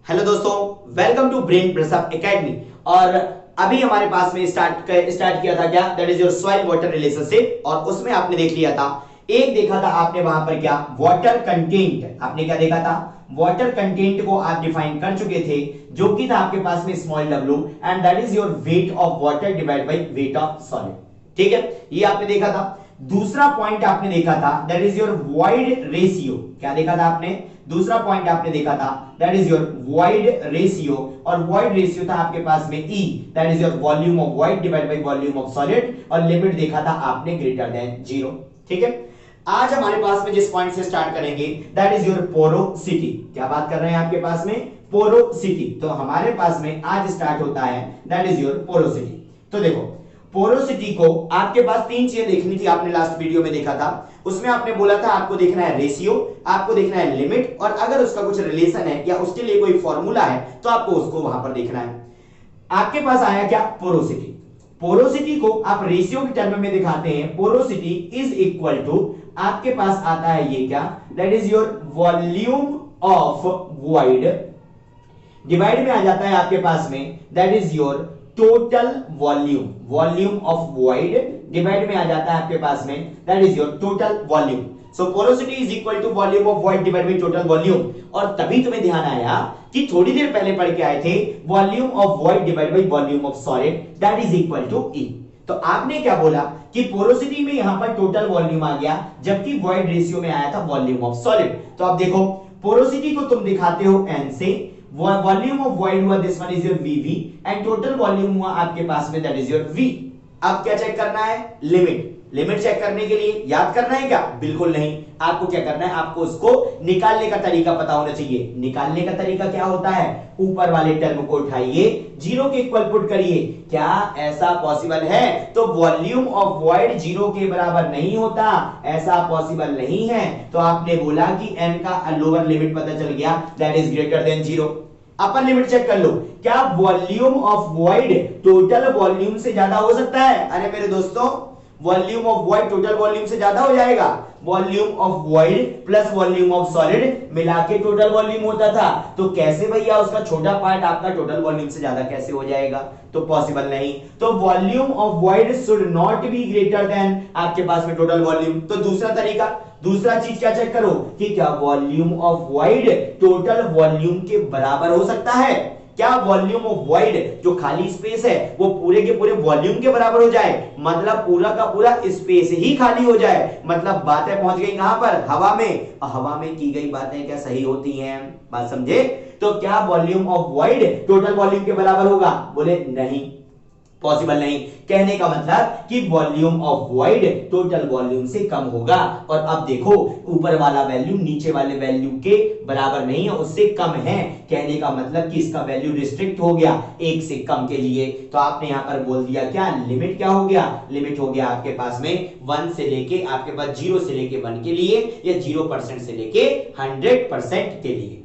Hello दोस्तों, welcome to brain Prasad academy. और अभी हमारे पास में स्टार्ट किया था क्या, that is your soil water relationship. और उसमें आपने देख लिया था, एक देखा था आपने वहां पर क्या, वाटर कंटेंट। आपने क्या देखा था, वाटर कंटेंट को आप डिफाइन कर चुके थे, जो कि था आपके पास में small w and that is your weight of water divide by weight of solid. ठीक है, ये आपने देखा था। दूसरा पॉइंट आपने देखा था, that is your void ratio. क्या देखा था आपने, दूसरा पॉइंट आपने देखा था, that is your void ratio. और वॉइड रेशियो था आपके पास में E, that is your volume of void divide by volume of solid. और लिमिट देखा था आपने ग्रेटर देन 0। ठीक है, आज हमारे पास में जिस पॉइंट से स्टार्ट करेंगे, दैट इज योर पोरोसिटी। क्या बात कर रहे हैं आपके पास में, पोरोसिटी। तो हमारे पास में आज स्टार्ट होता है, दैट इज योर पोरोसिटी। तो देखो, पोरोसिटी को आपके पास तीन चीजें देखनी थी, आपने लास्ट वीडियो में देखा था। उसमें आपने बोला था आपको देखना है रेशियो, आपको देखना है लिमिट, और अगर उसका कुछ रिलेशन है या उसके लिए कोई फॉर्मूला है तो आपको उसको वहां पर देखना है। आपके पास आया क्या, पोरोसिटी। पोरोसिटी को आप रेशियो के टर्म में दिखाते हैं, पोरोसिटी इज इक्वल टू, आपके पास आता है ये क्या, that is your volume of void divide में आ जाता है आपके पास में, that is your total volume. Volume of void divide में आ जाता है आपके पास में, that is your total volume. So porosity is equal to volume of void divide by total volume. और तभी तुम्हें ध्यान आया कि थोड़ी देर पहले पढ़ के आए थे, volume of void divide by volume of solid that is equal to E। तो आपने क्या बोला कि पोरोसिटी में यहां पर टोटल वॉल्यूम आ गया, जबकि वॉइड रेशियो में आया था वॉल्यूम ऑफ सॉलिड। तो आप देखो, पोरोसिटी को तुम दिखाते हो N से, वॉल्यूम ऑफ वॉइड हुआ, this one is your VV, and total volume हुआ आपके पास में, दैट इज योर V। अब क्या चेक करना है, लिमिट। लिमिट चेक करने के लिए याद करना है क्या, बिल्कुल नहीं। आपको क्या करना है, आपको उसको निकालने का तरीका पता होना चाहिए। निकालने का तरीका क्या होता है, ऊपर वाले टर्म को उठाइए, 0 के इक्वल पुट करिए। क्या ऐसा पॉसिबल है, तो वॉल्यूम ऑफ वॉइड 0 के बराबर नहीं होता, ऐसा पॉसिबल नहीं है। तो आपने बोला कि n का लोअर लिमिट पता चल गया, that is greater than 0। Upper limit check कर लो, क्या volume of void total volume से ज्यादा हो सकता है। अरे मेरे दोस्तों, volume of void total volume से ज्यादा हो जाएगा। Volume of void plus volume of solid मिला के टोटल वॉल्यूम होता था। तो कैसे भैया उसका छोटा पार्ट आपका टोटल वॉल्यूम से ज्यादा कैसे हो जाएगा, तो पॉसिबल नहीं। तो volume of void should not be greater then आपके पास में टोटल वॉल्यूम। तो दूसरा तरीका, दूसरा चीज क्या चेक करो कि क्या volume of void total volume के बराबर हो सकता है। क्या वॉल्यूम ऑफ वॉइड, जो खाली स्पेस है, वो पूरे के पूरे वॉल्यूम के बराबर हो जाए, मतलब पूरा का पूरा स्पेस ही खाली हो जाए। मतलब बातें पहुंच गई कहां पर, हवा में। हवा में की गई बातें क्या सही होती हैं, बात समझे। तो क्या volume of void total volume के बराबर होगा, बोले नहीं, पॉसिबल नहीं। कहने का मतलब कि volume of void total volume से कम होगा। और अब देखो, ऊपर वाला वैल्यू नीचे वाले वैल्यू के बराबर नहीं है, उससे कम है। कहने का मतलब कि इसका वैल्यू रिस्ट्रिक्ट हो गया 1 से कम के लिए। तो आपने यहां पर बोल दिया क्या, लिमिट क्या हो गया, लिमिट हो गया आपके पास में 1 से लेके, आपके पास 0 से लेके 1 के लिए, या 0% से लेके 100% के लिए।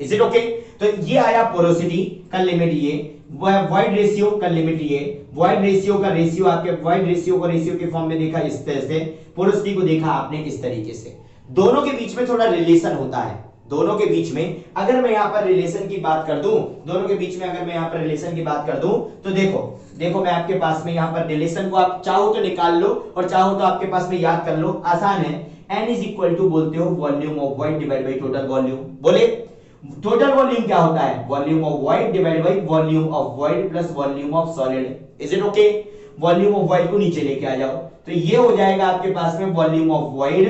Is it okay. तो ये आया पोरोसिटी का लिमिट, ये वॉइड रेशियो का लिमिट, ये वॉइड रेशियो का रेशियो, आपके वॉइड रेशियो को रेशियो के फॉर्म में देखा इस तरह से, पोरोसिटी को देखा आपने इस तरीके से। दोनों के बीच में थोड़ा रिलेशन होता है, दोनों के बीच में अगर मैं यहां पर रिलेशन की बात कर दूं, दोनों के बीच में अगर मैं यहां पर रिलेशन की बात कर दूं, तो देखो मैं आपके पास में यहां पर रिलेशन को आप चाहो तो निकाल लो, और चाहो तो आपके पास में याद कर लो, आसान है। n इज इक्वल टू बोलते हो volume of void divide by total volume. बोले टोटल वॉल्यूम क्या होता है, volume of void divide by volume of void plus volume of solid. Is it okay. Volume of void को नीचे लेके आ जाओ, तो ये हो जाएगा आपके पास में वॉल्यूम ऑफ वॉइड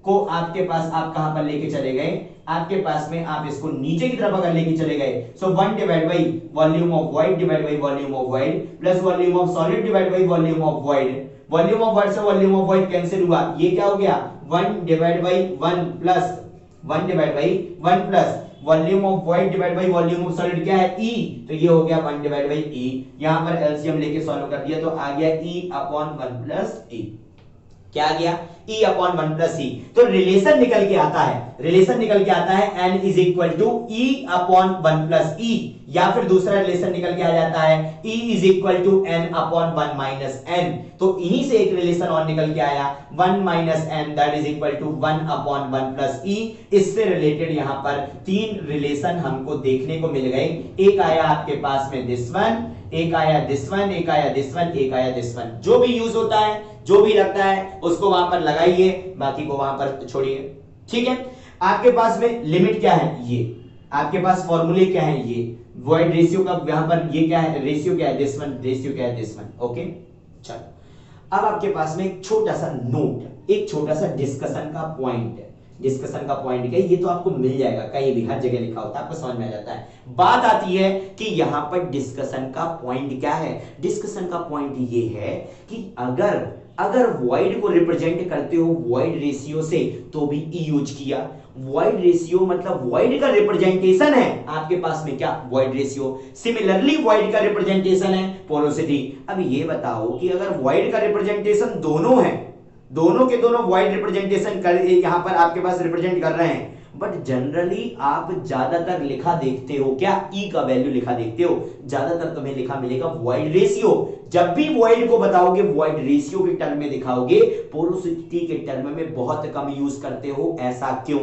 को आपके पास आप कहां पर लेके चले गए, आपके पास में आप इसको नीचे की तरफ अगर लेके चले गए, सो 1 divide by volume of void divide by volume of void plus volume of solid divide by volume of void. Volume of void से वॉल्यूम ऑफ वॉइड कैंसिल हुआ, ये क्या हो गया, 1 divide by 1 plus 1 divide by 1 plus volume of void divide by volume of solid क्या है, E। तो ये हो गया 1 डिवाइड बाय E। यहां पर एलसीएम लेके सॉल्व कर दिया, तो आ गया E अपॉन 1 प्लस E। क्या आ गया E अपॉन 1 प्लस ई। तो रिलेशन निकल के आता है, रिलेशन निकल के आता है n is equal to E upon 1 plus E, या फिर दूसरा रिलेशन निकल के आ जाता है E is equal to n upon 1 minus n। तो इन्हीं से एक रिलेशन और निकल के आया 1 minus n that is equal to 1 upon 1 plus E. इससे रिलेटेड यहां पर तीन रिलेशन हमको देखने को मिल गए। एक आया आपके पास में दिस वन, एक आया दिस वन, एक आया दिस वन, एक आया दिस वन। जो भी यूज होता है, जो भी लगता है उसको वहां पर लगाइए, बाकी को वहां पर छोड़िए। ठीक है, आपके पास में लिमिट क्या है, ये आपके पास फॉर्मूले क्या है, ये वॉइड रेशियो का यहां पर ये क्या है, रेशियो क्या है दिस वन, रेशियो क्या है दिस वन। ओके, चलो अब आपके पास में एक छोटा सा नोट, एक छोटा सा डिस्कशन का पॉइंट, डिस्कशन का पॉइंट क्या है, ये तो आपको मिल जाएगा कहीं भी, हर जगह लिखा होता है, आपको समझ में आ जाता है। बात आती है कि यहां पर डिस्कशन का पॉइंट क्या है। डिस्कशन का पॉइंट ये है कि अगर वॉइड को रिप्रेजेंट करते हो वॉइड रेशियो से तो भी ई यूज किया। वॉइड रेशियो मतलब वॉइड का रिप्रेजेंटेशन है आपके पास में क्या, वॉइड रेशियो। सिमिलरली वॉइड का रिप्रेजेंटेशन है पोरोसिटी। अब ये बताओ कि अगर वॉइड का रिप्रेजेंटेशन दोनों है, दोनों के दोनों वॉइड रिप्रेजेंटेशन कर यहां पर आपके पास रिप्रेजेंट कर रहे हैं, बट जनरली आप ज्यादातर लिखा देखते हो क्या, ई का वैल्यू लिखा देखते हो, ज्यादातर तुम्हें लिखा मिलेगा वॉइड रेशियो। जब भी वॉइड को बताओगे वॉइड रेशियो के टर्म में दिखाओगे, पोरोसिटी के टर्म में बहुत कम यूज करते हो। ऐसा क्यों?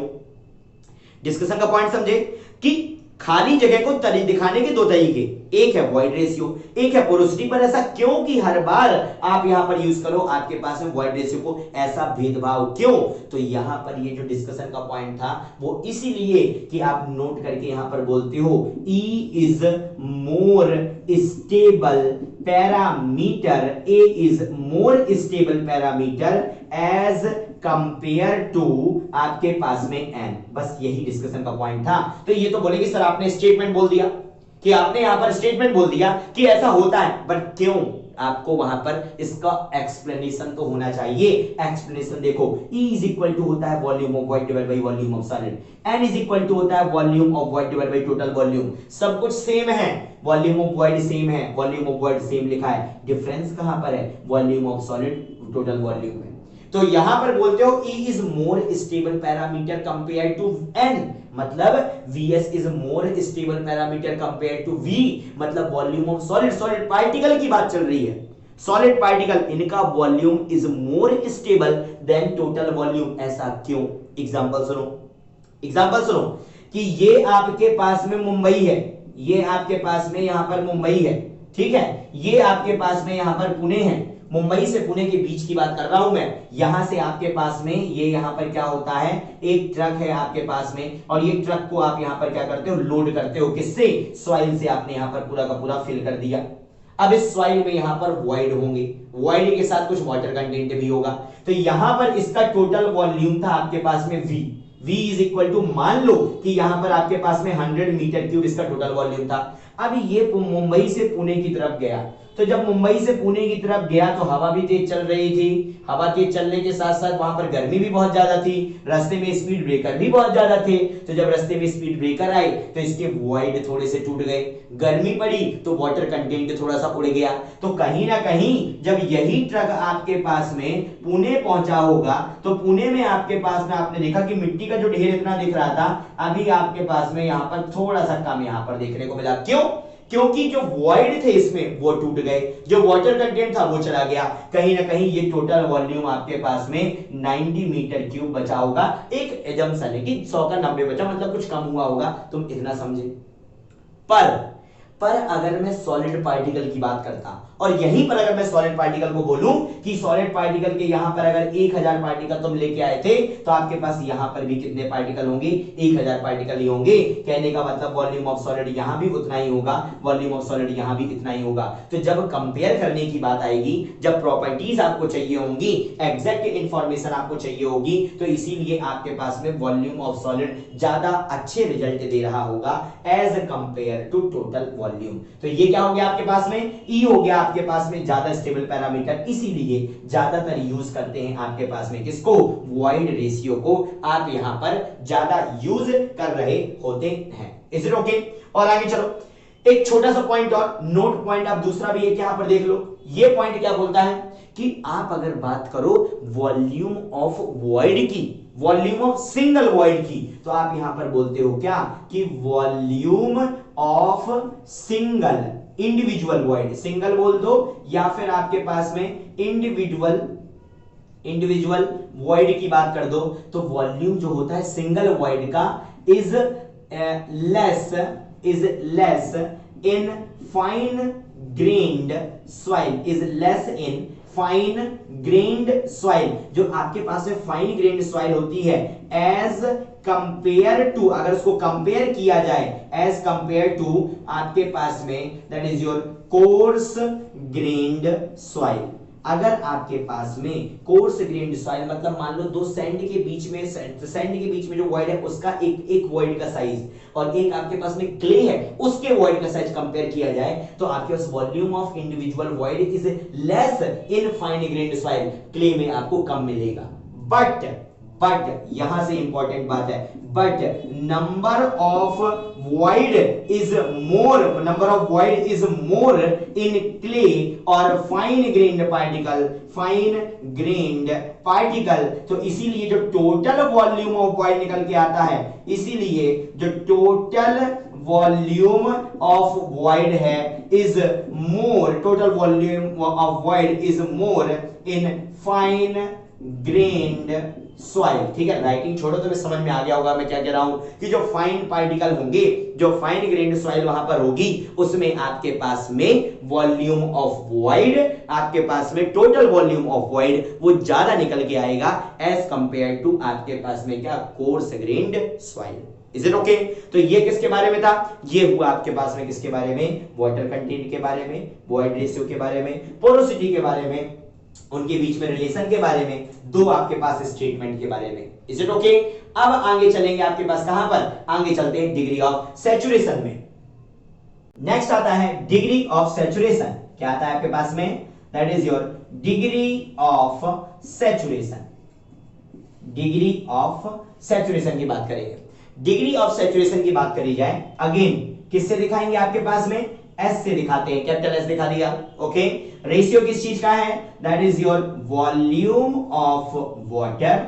डिस्कशन का पॉइंट समझे कि खाली जगह को दिखाने के दो तरीके, एक है वॉइड रेशियो, एक है पोरोसिटी। पर ऐसा क्यों कि हर बार आप यहां पर यूज करो आपके पास में वॉइड रेशियो को, ऐसा भेदभाव क्यों? तो यहां पर ये जो डिस्कशन का पॉइंट था वो इसीलिए कि आप नोट करके यहां पर बोलते हो E is more stable parameter, A is more stable parameter as compare to आपके पास में n। बस यही डिस्कशन का पॉइंट था। तो ये तो बोलेंगे सर आपने स्टेटमेंट बोल दिया, कि आपने यहां पर स्टेटमेंट बोल दिया कि ऐसा होता है, बट क्यों? आपको वहां पर इसका एक्सप्लेनेशन तो होना चाहिए। एक्सप्लेनेशन देखो, E इज इक्वल टू होता है volume of void divide by volume of solid, N is equal to होता है volume of void divide by total volume. सब कुछ सेम है, वॉल्यूम ऑफ वॉइड सेम है, वॉल्यूम ऑफ वॉइड सेम लिखा है, डिफरेंस कहां पर है, volume of solid total volume है। तो यहां पर बोलते हो E is more stable parameter compare to N, मतलब Vs is more stable parameter compare to V, मतलब volume of solid, solid particle की बात चल रही है, सॉलिड पार्टिकल, इनका volume is more stable then total volume. ऐसा क्यों? एग्जांपल सुनो, एग्जांपल सुनो कि ये आपके पास में मुंबई है, ये आपके पास में यहां पर मुंबई है, ठीक है, ये आपके पास में यहां पर पुणे है। मुंबई से पुणे के बीच की बात कर रहा हूं मैं। यहां से आपके पास में ये यहां पर क्या होता है, एक ट्रक है आपके पास में, और ये ट्रक को आप यहां पर क्या करते हो, लोड करते हो, किससे, सॉइल से आपने यहां पर पूरा का पूरा फिल कर दिया। अब इस सॉइल में यहां पर वॉइड होंगे, वॉइड के साथ कुछ वाटर कंटेंट भी होगा। तो यहां पर इसका टोटल वॉल्यूम था आपके पास में V इज इक्वल टू, मान लो कि यहां पर आपके पास में 100 मीटर क्यूब इसका टोटल वॉल्यूम था। अब ये मुंबई से पुणे की तरफ गया, तो जब मुंबई से पुणे की तरफ गया तो हवा भी तेज चल रही थी, हवा तेज चलने के साथ साथ वहां पर गर्मी भी बहुत ज्यादा थी, रास्ते में स्पीड ब्रेकर भी बहुत ज्यादा थे। तो जब रास्ते में स्पीड ब्रेकर आए तो इसके वॉइड थोड़े से टूट गए, गर्मी पड़ी तो वाटर कंटेंट थोड़ा सा उड़ गया। तो कहीं ना कहीं जब यही ट्रक आपके पास में पुणे पहुंचा होगा, तो पुणे में आपके पास में आपने देखा कि मिट्टी का जो ढेर इतना दिख रहा था, अभी आपके पास में यहां पर थोड़ा सा कम यहां पर देखने को मिला। क्यों? क्योंकि जो वॉइड थे इसमें वो टूट गए, जो वाटर कंटेंट था वो चला गया। कहीं ना कहीं ये टोटल वॉल्यूम आपके पास में 90 मीटर क्यूब बचा होगा। एक एजम्पशन है कि 100 का 90 बचा, मतलब कुछ कम हुआ होगा, तुम इतना समझे। पर अगर मैं सॉलिड पार्टिकल की बात करता, और यहीं पर अगर मैं सॉलिड पार्टिकल को बोलूं कि सॉलिड पार्टिकल के यहां पर अगर 1000 पार्टिकल तुम लेके आए थे, तो आपके पास यहां पर भी कितने पार्टिकल होंगे, 1000 पार्टिकल ही होंगे। कहने का मतलब वॉल्यूम ऑफ सॉलिड यहां भी उतना ही होगा, वॉल्यूम ऑफ सॉलिड यहां भी इतना ही होगा। तो जब कंपेयर करने की बात आएगी, जब प्रॉपर्टीज आपको चाहिए होंगी, एग्जैक्ट इंफॉर्मेशन आपको चाहिए होगी, तो इसीलिए आपके पास में वॉल्यूम ऑफ सॉलिड ज्यादा अच्छे रिजल्ट दे रहा होगा as compare to total volume. तो ये क्या हो गया आपके पास में, E हो गया आपके पास में ज्यादा स्टेबल पैरामीटर, इसीलिए ज्यादातर यूज करते हैं आपके पास में किसको, वॉइड रेशियो को आप यहां पर ज्यादा यूज कर रहे होते हैं। Is it okay? और आगे चलो, एक छोटा सा पॉइंट और नोट पॉइंट आप दूसरा भी एक यहां पर देख लो। ये पॉइंट क्या बोलता है कि आप अगर बात करो वॉल्यूम ऑफ वॉइड की, वॉल्यूम ऑफ सिंगल वॉइड की, तो आप यहां पर बोलते हो क्या कि volume of single individual void, single बोल दो या फिर आपके पास में इंडिविजुअल वॉइड की बात कर दो, तो वॉल्यूम जो होता है सिंगल वॉइड का is less in fine grained soil, is less in fine grained soil, जो आपके पास में फाइन ग्रेन्ड सॉइल होती है एज कंपेयर टू, अगर उसको कंपेयर किया जाए एज कंपेयर टू आपके पास में that is your course grand soil. अगर आपके पास में कोर्स ग्रेन्ड सॉइल मतलब मान लो दो सैंड के बीच में जो वॉइड है उसका एक वॉइड का साइज और एक आपके पास में क्ले है उसके वॉइड का साइज कंपेयर किया जाए, तो आपके पास volume of individual void is less in fine grained soil, clay में आपको कम मिलेगा। बट यहां से इंपॉर्टेंट बात है, but number of void is more in clay और फाइन ग्रेन्ड पार्टिकल, तो इसीलिए जो टोटल वॉल्यूम ऑफ वॉइड निकल के आता है, इसीलिए जो टोटल वॉल्यूम ऑफ वॉइड है is more, total volume of void is more in fine grained soil. ठीक है, राइटिंग छोड़ो तो समझ में आ गया होगा मैं क्या कह रहा हूं कि जो फाइन पार्टिकल होंगे, जो फाइन ग्रेन्ड सॉइल वहां पर होगी, उसमें आपके पास में वॉल्यूम ऑफ वॉइड, आपके पास में टोटल वॉल्यूम ऑफ वॉइड वो ज्यादा निकल के आएगा एज कंपेयर टू आपके पास में क्या course grand soil. Is it okay? तो ये किसके बारे में था? ये हुआ आपके पास में किसके बारे में? वाटर कंटेंट के बारे में, वॉइड रेशियो के बारे में, पोरोसिटी के बारे में, उनके बीच में रिलेशन के बारे में, दो आपके पास स्टेटमेंट के बारे में। Is it okay? अब आगे चलेंगे आपके पास कहां पर? आगे चलते हैं डिग्री ऑफ सैचुरेशन में। नेक्स्ट आता है डिग्री ऑफ सैचुरेशन। क्या आता है आपके पास में? That is your degree of saturation. Degree of saturation की बात करेंगे। डिग्री ऑफ सैचुरेशन की बात करी जाए, अगेन किससे दिखाएंगे? आपके पास में एस से दिखाते हैं, कैपिटल एस दिखा दिया। ओके, रेशियो किस चीज का है? That is your volume of water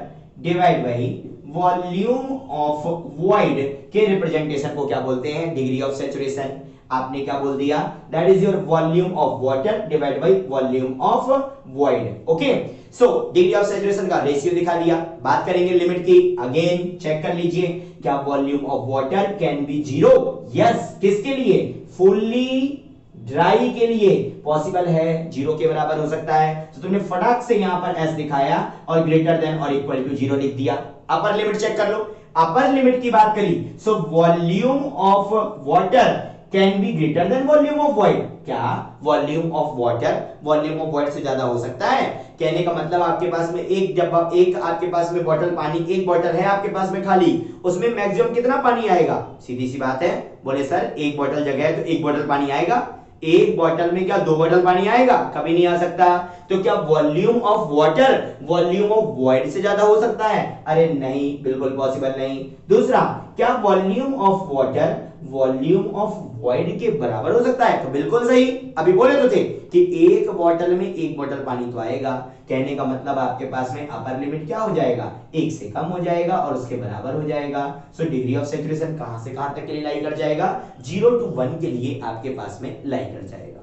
divide by volume of void के रिप्रेजेंटेशन को क्या बोलते हैं? Degree of saturation. आपने क्या बोल दिया? That is your volume of water divide by volume of void. Okay, so degree of saturation का रेशियो दिखा दिया। बात करेंगे लिमिट की, अगेन चेक कर लीजिए, क्या volume of water can B zero? Yes, किसके लिए? फुल्ली ड्राई के लिए पॉसिबल है, जीरो के बराबर हो सकता है। तो तुमने फटाक से यहां पर एस दिखाया और ग्रेटर देन और इक्वल टू जीरो लिख दिया। अपर लिमिट चेक कर लो, अपर लिमिट की बात करी, so volume of water can be greater than volume of void. क्या volume of water volume of void से ज्यादा हो सकता है? कहने का मतलब आपके पास में एक डब्बा, एक आपके पास में बॉटल पानी, एक बॉटल है आपके पास में खाली, उसमें मैक्सिमम कितना पानी आएगा? सीधी सी बात है, बोले सर एक बॉटल जगह है तो एक बॉटल पानी आएगा। एक बॉटल में क्या दो बॉटल पानी आएगा? कभी नहीं आ सकता। तो क्या volume of water volume of void से ज्यादा हो सकता है? अरे नहीं, बिल्कुल पॉसिबल नहीं। दूसरा, क्या volume of water volume of void के बराबर हो सकता है? तो बिल्कुल सही, अभी बोले तो थे कि एक बॉटल में एक बॉटल पानी तो आएगा। कहने का मतलब आपके पास में अपर लिमिट क्या हो जाएगा? एक से कम हो जाएगा और उसके बराबर हो जाएगा। सो डिग्री ऑफ सैचुरेशन कहां से कहां तक के लिए लाई कर जाएगा? 0 to 1 के लिए आपके पास में लाई कर जाएगा।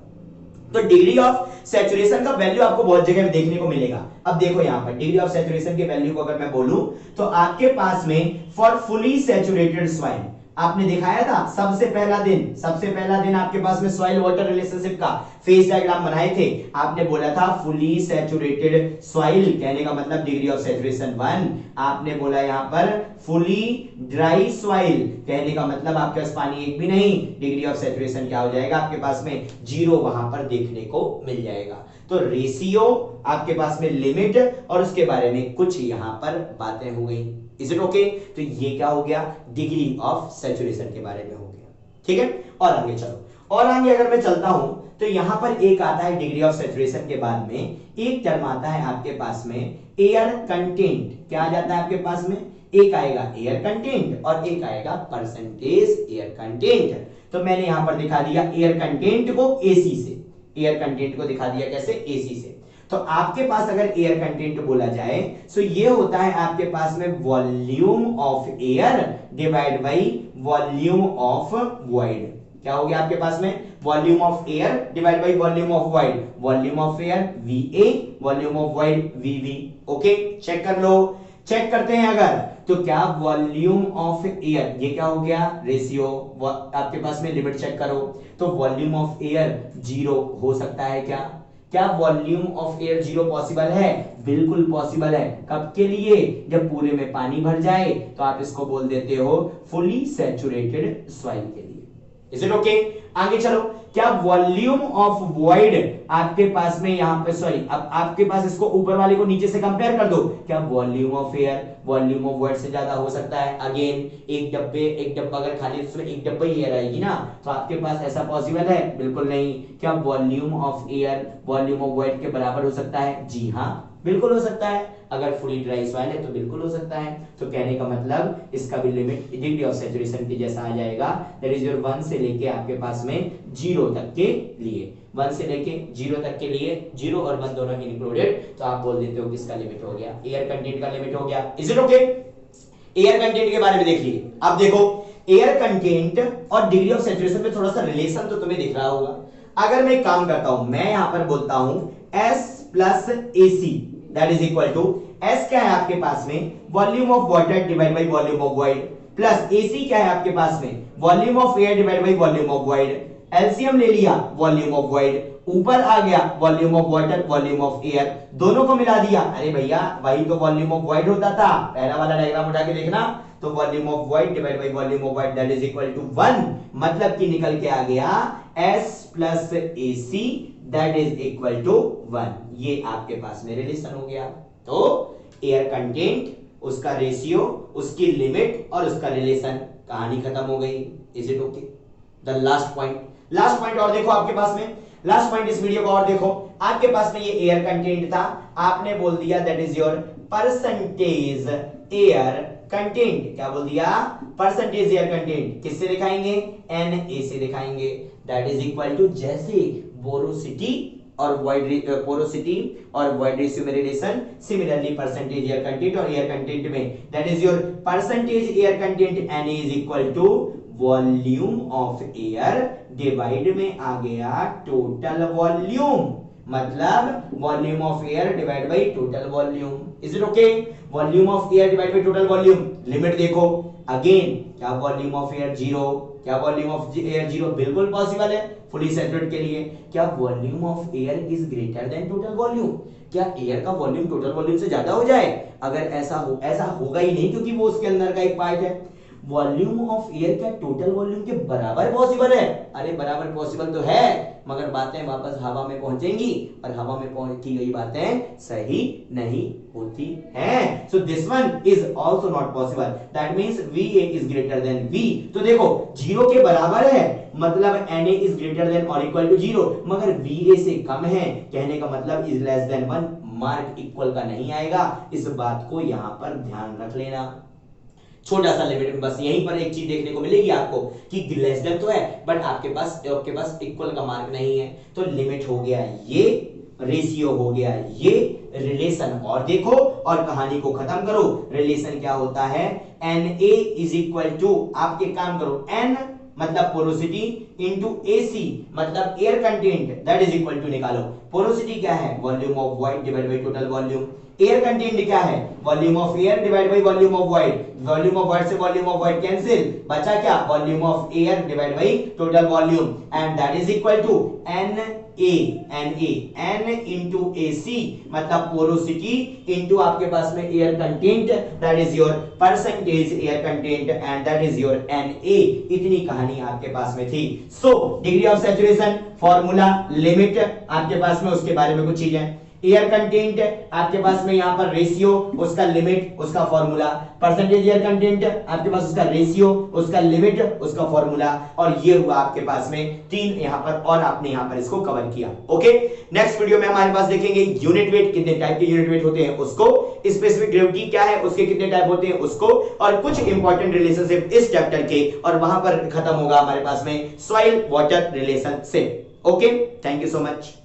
तो डिग्री ऑफ सैचुरेशन का वैल्यू आपको बहुत जगह में देखने को मिलेगा। अब देखो यहां पर डिग्री ऑफ सैचुरेशन के वैल्यू को अगर मैं बोलूं तो आपके पास में फॉर फुली सैचुरेटेड सॉइल आपने दिखाया था सबसे पहला दिन आपके पास में सॉइल वाटर रिलेशनशिप का फेज डायग्राम बनाए थे। आपने बोला था फुली सैचुरेटेड सॉइल, कहने का मतलब डिग्री ऑफ सैचुरेशन 1। आपने बोला यहां पर फुली ड्राई सॉइल, कहने का मतलब आपके पास पानी एक भी नहीं, डिग्री ऑफ सैचुरेशन क्या हो जाएगा? आपके पास में 0 वहां पर देखने को मिल जाएगा। तो रेशियो आपके पास में लिमिट और उसके बारे में कुछ यहां पर बातें हो गई। Is it okay? तो ये क्या हो गया? डिग्री ऑफ सैचुरेशन के बारे में हो गया। ठीक है, और आगे चलो, और आगे अगर मैं चलता हूं तो यहां पर एक आता है डिग्री ऑफ सैचुरेशन के बाद में एक टर्म आता है आपके पास में एयर कंटेंट। क्या आ जाता है आपके पास में? एक आएगा एयर कंटेंट और एक आएगा परसेंटेज एयर कंटेंट। तो मैंने यहां पर दिखा दिया एयर कंटेंट को एसी से, एयर कंटेंट को दिखा दिया कैसे, एसी से। तो आपके पास अगर एयर कंटेंट बोला जाए तो ये होता है आपके पास में volume of air divide by volume of void. क्या हो गया आपके पास में, volume of air divide by volume of void, volume of air VA, volume of void VV। Okay, check कर लो, चेक करते हैं अगर, तो क्या वॉल्यूम ऑफ एयर, ये क्या हो गया, रेशियो, आपके पास में लिमिट चेक करो, तो वॉल्यूम ऑफ एयर 0 हो सकता है क्या, क्या वॉल्यूम ऑफ एयर 0 पॉसिबल है, बिल्कुल पॉसिबल है। कब के लिए, जब पूरे में पानी भर जाए तो आप इसको बोल देते हो फुली सैचुरेटेड सॉइल के लिए। इज इट ओके, आगे चलो, क्या वॉल्यूम ऑफ वॉइड आपके पास में यहां पे, सॉरी, अब आपके पास इसको ऊपर वाले को नीचे से कंपेयर कर दो, क्या volume of air volume of void से ज्यादा हो सकता है, अगेन एक डब्बा अगर खाली है उसमें एक डब्बा ही एयर आएगी ना, तो आपके पास ऐसा पॉसिबल है, बिल्कुल नहीं। क्या volume of air volume of void के बराबर हो सकता है, जी हाँ बिल्कुल हो सकता है, अगर फुली ड्राई सॉइल है तो बिल्कुल हो सकता है। तो कहने का मतलब इसका भी लिमिट डिग्री ऑफ सैचुरेशन के जैसा आ जाएगा, दैट इज योर 1 से लेके आपके पास में 0 तक के लिए, 1 से लेके 0 तक के लिए, 0 और 1 दोनों इंक्लूडेड, तो आप बोल देते हो किसका लिमिट हो गया, एयर कंटेंट का लिमिट हो गया। Is it okay, air content के बारे में देख लीजिए। अब देखो एयर कंटेंट और डिग्री ऑफ सैचुरेशन में थोड़ा सा रिलेशन तो तुम्हें दिख रहा होगा। अगर मैं एक काम करता हूं, मैं यहां पर बोलता हूं S plus AC that is equal to, S क्या है आपके पास में, volume of water divide by volume of void, plus AC क्या है आपके पास में, volume of air divide by volume of void, LCM ले लिया वॉल्यूम ऑफ वॉइड, ऊपर आ गया volume of water volume of air, दोनों को मिला दिया, अरे भैया वही तो वॉल्यूम ऑफ वॉइड होता था, पहला वाला डायग्राम उठा के देखना, तो volume of void divide by volume of void that is equal to 1, मतलब कि निकल के आ गया S plus AC that is equal to 1। ये आपके पास में रिलेशन हो गया। तो एयर कंटेंट, उसका रेशियो, उसकी लिमिट और उसका रिलेशन, कहानी खत्म हो गई। Is it okay, the last point और देखो आपके पास में, लास्ट पॉइंट इस वीडियो का और देखो, आपके पास में ये एयर कंटेंट था, आपने बोल दिया that is your percentage air content, क्या बोल दिया, परसेंटेज एयर कंटेंट, किससे दिखाएंगे, Na से दिखाएंगे, दैट इज इक्वल टू, जैसे पोरोसिटी और वॉइड रेशियो में रिलेशन, सिमिलरली परसेंटेज एयर कंटेंट और एयर कंटेंट में, that is your percentage air content Na is equal to volume of air divide में आ गया टोटल वॉल्यूम, मतलब volume of air divide by total volume. Is it okay, volume of air divide by total volume, limit देखो again, क्या volume of air 0, क्या volume of air 0, बिल्कुल possible है fully saturated के लिए। क्या volume of air is greater then total volume, क्या air का वॉल्यूम टोटल वॉल्यूम से ज्यादा हो जाए, अगर ऐसा होगा ही नहीं क्योंकि वो उसके अंदर का एक पार्ट है। वॉल्यूम ऑफ एयर क्या टोटल वॉल्यूम के बराबर पॉसिबल है, अरे बराबर पॉसिबल तो है, मगर बातें वापस हवा में पहुंचेंगी और हवा में पहुंची गई बातें सही नहीं होती हैं। So this one is also not possible, that means VA is greater then V। तो देखो 0 के बराबर है, मतलब Na इज ग्रेटर देन और इक्वल टू 0, मगर VA से कम है, कहने का मतलब is less than 1, mark equal का नहीं आएगा, इस बात को यहां पर ध्यान रख लेना। छोटा सा लिमिट में बस यहीं पर एक चीज देखने को मिलेगी आपको कि लेस देन तो है बट आपके पास इक्वल का मार्क नहीं है, तो लिमिट हो गया ये, रेशियो हो गया ये, रिलेशन और देखो और कहानी को खत्म करो। रिलेशन क्या होता है, Na इज इक्वल टू, आप एक काम करो, N मतलब पोरोसिटी इंटू AC मतलब air content that is equal to निकालो। पोरोसिटी क्या है, volume of void divide by total volume. Air content क्या है, volume of air divide by volume of void. Volume of void से volume of void cancel, बचा क्या, volume of air divide by total volume, and that is equal to N into AC मतलब porosity into आपके पास में air content that is your percentage air content and that is your Na। इतनी कहानी आपके पास में थी। So degree of saturation, formula, limit आपके पास में, उसके बारे में कुछ चीजें। एयर कंटेंट आपके पास में यहाँ पर रेशियो, उसका लिमिट, उसका फॉर्मूला, परसेंटेज एयर कंटेंट आपके पास उसका रेशियो, उसका लिमिट, उसका फॉर्मूला, और ये हुआ आपके पास में 3 यहाँ पर, और आपने यहाँ पर इसको कवर किया। ओके, नेक्स्ट वीडियो में हमारे पास देखेंगे यूनिट वेट, कितने टाइप के यूनिट वेट होते हैं उसको, स्पेसिफिक ग्रेविटी क्या है उसके कितने टाइप होते हैं उसको, और कुछ इंपॉर्टेंट रिलेशनशिप इस चैप्टर के, और वहां पर खत्म होगा हमारे पास में soil water relationship. Okay, thank you so much.